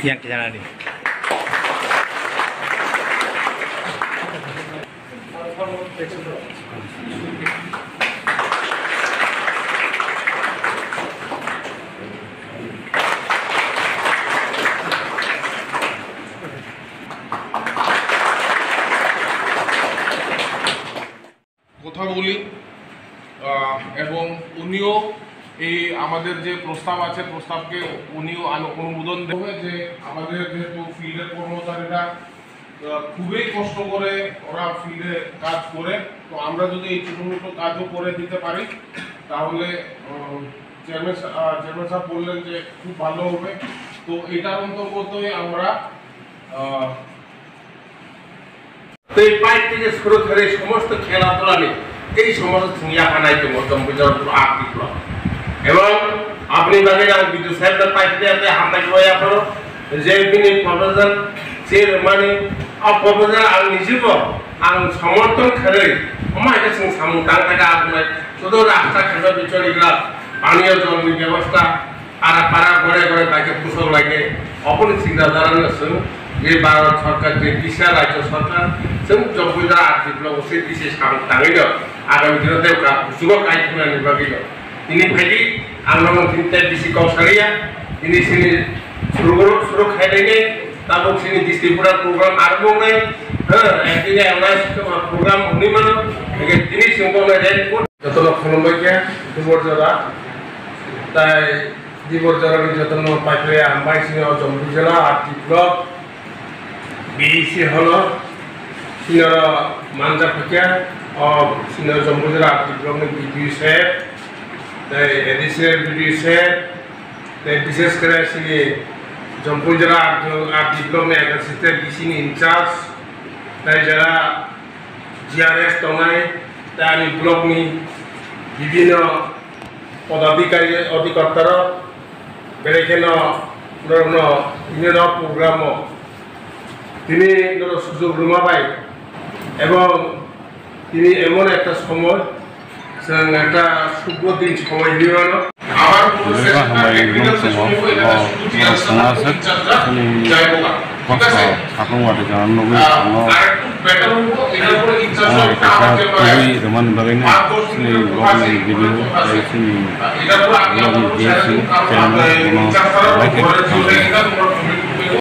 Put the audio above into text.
Yang kita nanti. কথা বলি এবং উনিও এই আমাদের যে প্রস্তাব আছে প্রস্তাবকে উনিও অনুমোদন দেবে যে আমাদের যেহেতু ফিল্ডের কর্মচারীরা খুবই কষ্ট করে ওরা ফিল্ডে কাজ করে, তো আমরা যদি এই ছোটো কাজও করে দিতে পারি তাহলে চেয়ারম্যান সাহেব বললেন যে খুব ভালো হবে। তো এটার অন্তর্গতই আমরা তো এই পাইপ থেকে শুরু করে সমস্ত খেলাধুলা নিয়ে এই সমস্ত চিড়িয়াখানায় আর্থিক এবং আপনি জানেন বিদ্যুৎ সাহেবের পাইপ দিয়ে হাতে বয়া করো যে তিনি প্রফেসর সে মানে প্রফেসর आं নিজেও आं সমর্থন করে আমার কাছে সামুদান থেকে আপনার শুধু রাস্তা খেলা বিচরিগুলা পানীয় জলের ব্যবস্থা আর পাড়া ঘরে ঘরে তাকে কুশল লাগে অপনি চিন্তা ধারণা যে ভারত সরকার যে দিশা রাজ্য সরকার जों जम्पुजा आर्थिक असे दिसे सामदाङैनो आगामी दिनाव जुगाव गायथ'नायनि बागैनो बेनिफ्रायदि आंनाव मोनसे दिसि गावसारिया दिनै जोंनि सुरु खायनायनि दाबो जोंनि डिस्ट्रिक्टफोरा प्रग्राम आरो मावनाय एकदिन एवनाय प्रग्राम उन्निमोन दिनै सोंबावनाय जतन खुलुमबाय दिबरजरा ताइ दिबरजरानि जतन पाइपलाया आमबाय सिङाव जम्पुजला आर्थिक block BC hello Senior Manja Pakia or Senior Zambuzara Diploma BDU set, the additional BDU set, the business capacity Zambuzara Diploma Assistant DC in charge, the Jara GRS Tonai, the Ani Block me, Divino Odadikari Odikartara, Berekeno, no program. তিনি সুযোগ রুমা পাই এবং তিনি এমন একটা সময় একটা শুভ দিন সময় দিবেন Roman